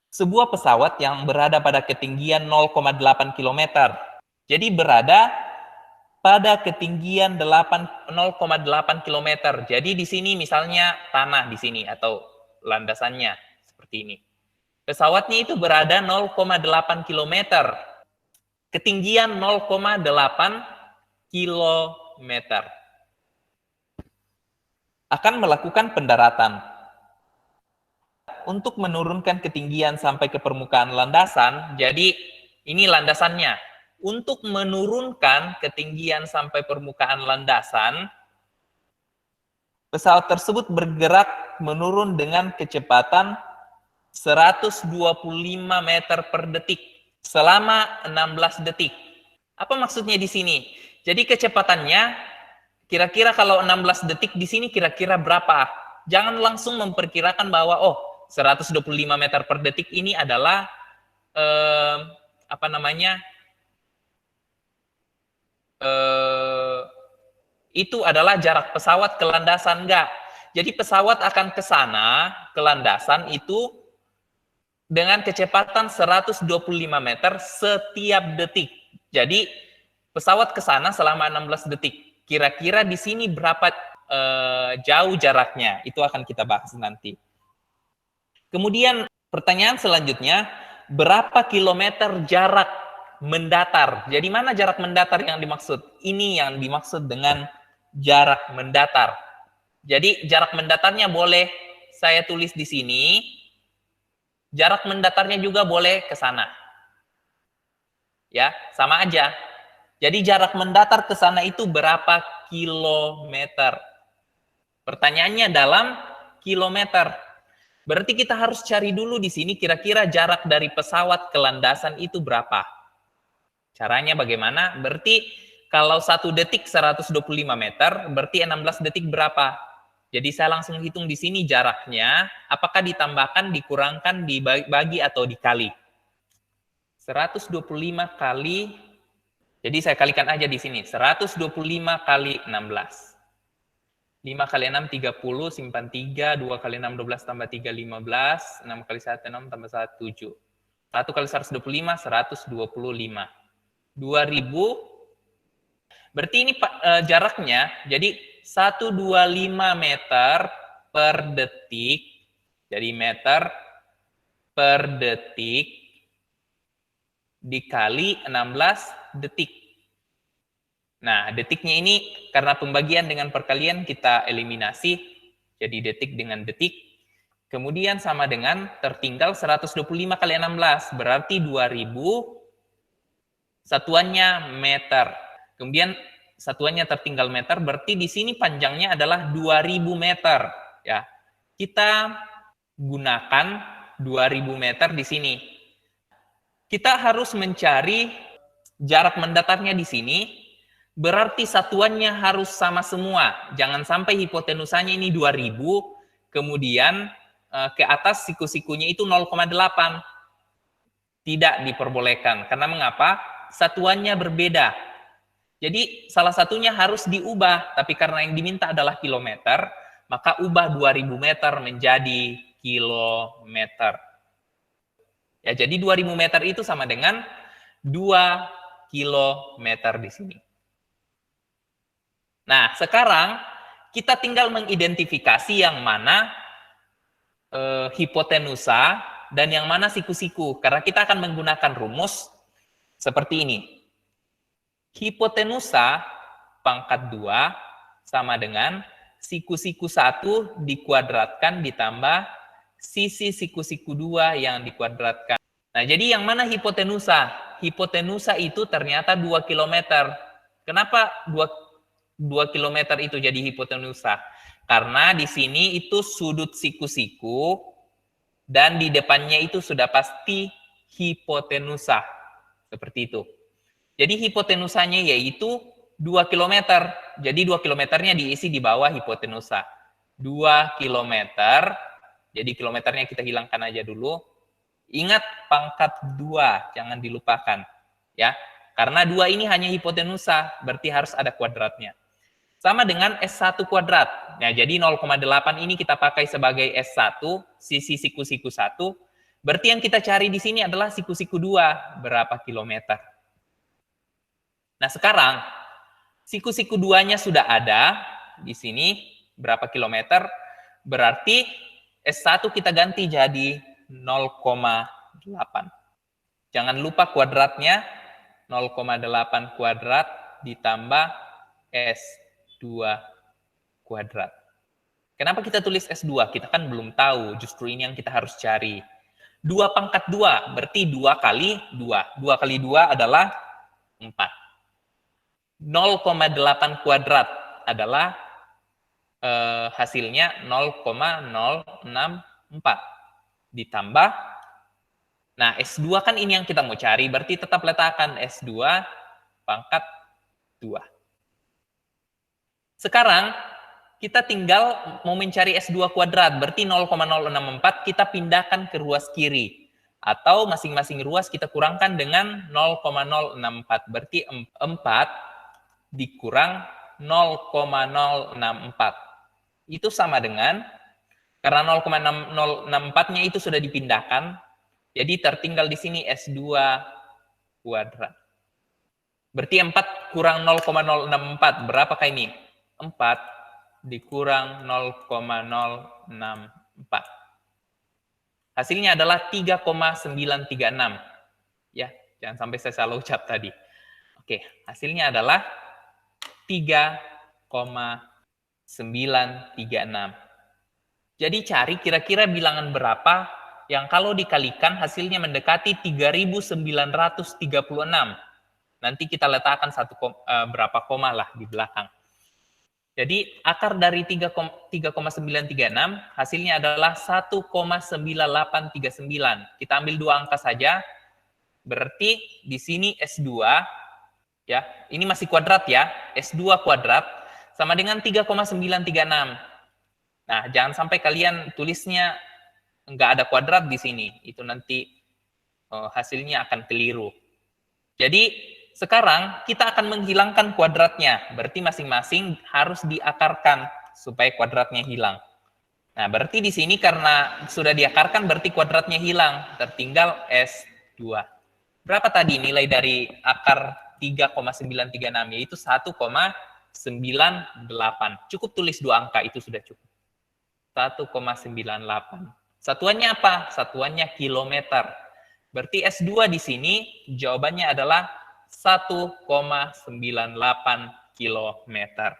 sebuah pesawat yang berada pada ketinggian 0,8 km. Jadi berada pada ketinggian 0,8 km. Jadi di sini misalnya tanah di sini atau landasannya seperti ini. Pesawatnya itu berada 0,8 km. Ketinggian 0,8 km. Akan melakukan pendaratan. Untuk menurunkan ketinggian sampai ke permukaan landasan, jadi ini landasannya. Untuk menurunkan ketinggian sampai permukaan landasan, pesawat tersebut bergerak menurun dengan kecepatan 125 meter per detik selama 16 detik. Apa maksudnya di sini? Jadi kecepatannya kira-kira kalau 16 detik di sini kira-kira berapa? Jangan langsung memperkirakan bahwa 125 meter per detik ini adalah itu adalah jarak pesawat ke landasan, enggak. Jadi pesawat akan ke sana, ke landasan itu dengan kecepatan 125 meter setiap detik. Jadi pesawat ke sana selama 16 detik. Kira-kira di sini berapa jauh jaraknya? Itu akan kita bahas nanti. Kemudian pertanyaan selanjutnya, berapa kilometer jarak mendatar? Jadi mana jarak mendatar yang dimaksud? Ini yang dimaksud dengan jarak mendatar. Jadi jarak mendatarnya boleh saya tulis di sini, jarak mendatarnya juga boleh ke sana. Ya, sama aja. Jadi jarak mendatar ke sana itu berapa kilometer? Pertanyaannya dalam kilometer. Berarti kita harus cari dulu di sini kira-kira jarak dari pesawat ke landasan itu berapa. Caranya bagaimana? Berarti kalau 1 detik 125 meter, berarti 16 detik berapa? Jadi saya langsung hitung di sini jaraknya, apakah ditambahkan, dikurangkan, dibagi, atau dikali. 125 kali, jadi saya kalikan aja di sini, 125 kali 16. 5 kali 6, 30, simpan 3, 2 kali 6, 12, tambah 3, 15, 6 kali 1, 6, tambah 1, 7. 1 kali 125, 125. 2000, berarti ini jaraknya, jadi 125 meter per detik, jadi meter per detik, dikali 16 detik. Nah, detiknya ini karena pembagian dengan perkalian kita eliminasi, jadi detik dengan detik. Kemudian sama dengan tertinggal 125 kali 16, berarti 2000, satuannya meter. Kemudian satuannya tertinggal meter, berarti di sini panjangnya adalah 2000 meter. Ya, kita gunakan 2000 meter di sini. Kita harus mencari jarak mendatarnya di sini, berarti satuannya harus sama semua. Jangan sampai hipotenusanya ini 2000, kemudian ke atas siku-sikunya itu 0,8. Tidak diperbolehkan. Karena mengapa? Satuannya berbeda. Jadi salah satunya harus diubah, tapi karena yang diminta adalah kilometer, maka ubah 2000 meter menjadi kilometer. Ya, jadi 2000 meter itu sama dengan 2 kilometer di sini. Nah, sekarang kita tinggal mengidentifikasi yang mana hipotenusa dan yang mana siku-siku. Karena kita akan menggunakan rumus seperti ini. Hipotenusa pangkat 2 sama dengan siku-siku 1 dikuadratkan ditambah sisi siku-siku 2 yang dikuadratkan. Nah, jadi yang mana hipotenusa? Hipotenusa itu ternyata 2 km. Kenapa 2 km itu jadi hipotenusa? Karena di sini itu sudut siku-siku dan di depannya itu sudah pasti hipotenusa. Seperti itu. Jadi hipotenusanya yaitu 2 km. Jadi 2 kilometernya diisi di bawah hipotenusa. 2 km. Jadi kilometernya kita hilangkan aja dulu. Ingat pangkat 2, jangan dilupakan. Ya, karena 2 ini hanya hipotenusa, berarti harus ada kuadratnya. Sama dengan S1 kuadrat. Nah, jadi 0,8 ini kita pakai sebagai S1, sisi siku-siku 1. Berarti yang kita cari di sini adalah siku-siku 2, berapa kilometer. Nah, sekarang siku-siku 2-nya sudah ada di sini, berapa kilometer, berarti S1 kita ganti jadi 0,8. Jangan lupa kuadratnya, 0,8 kuadrat ditambah S2 kuadrat. Kenapa kita tulis S2? Kita kan belum tahu, justru ini yang kita harus cari. 2 pangkat 2, berarti 2 kali 2. 2 kali 2 adalah 4. 0,8 kuadrat adalah hasilnya 0,064. Ditambah, nah S2 kan ini yang kita mau cari, berarti tetap letakkan S2 pangkat 2. Sekarang, kita tinggal mau mencari S2 kuadrat, berarti 0,064 kita pindahkan ke ruas kiri. Atau masing-masing ruas kita kurangkan dengan 0,064. Berarti 4 dikurang 0,064. Itu sama dengan, karena 0,064-nya itu sudah dipindahkan, jadi tertinggal di sini S2 kuadrat. Berarti 4 kurang 0,064, berapakah ini? 4 dikurang 0,064. Hasilnya adalah 3,936. Ya, jangan sampai saya salah ucap tadi. Oke, hasilnya adalah 3,936. Jadi cari kira-kira bilangan berapa yang kalau dikalikan hasilnya mendekati 3.936. Nanti kita letakkan berapa koma lah di belakang. Jadi akar dari 3,936 hasilnya adalah 1,9839. Kita ambil 2 angka saja. Berarti di sini S2 ya, ini masih kuadrat ya. S2 kuadrat sama dengan 3,936. Nah, jangan sampai kalian tulisnya nggak ada kuadrat di sini. Itu nanti hasilnya akan keliru. Jadi sekarang kita akan menghilangkan kuadratnya, berarti masing-masing harus diakarkan supaya kuadratnya hilang. Nah, berarti di sini karena sudah diakarkan berarti kuadratnya hilang, tertinggal S2. Berapa tadi nilai dari akar 3,936, yaitu 1,98. Cukup tulis 2 angka, itu sudah cukup. 1,98. Satuannya apa? Satuannya kilometer. Berarti S2 di sini jawabannya adalah 1,98 kilometer.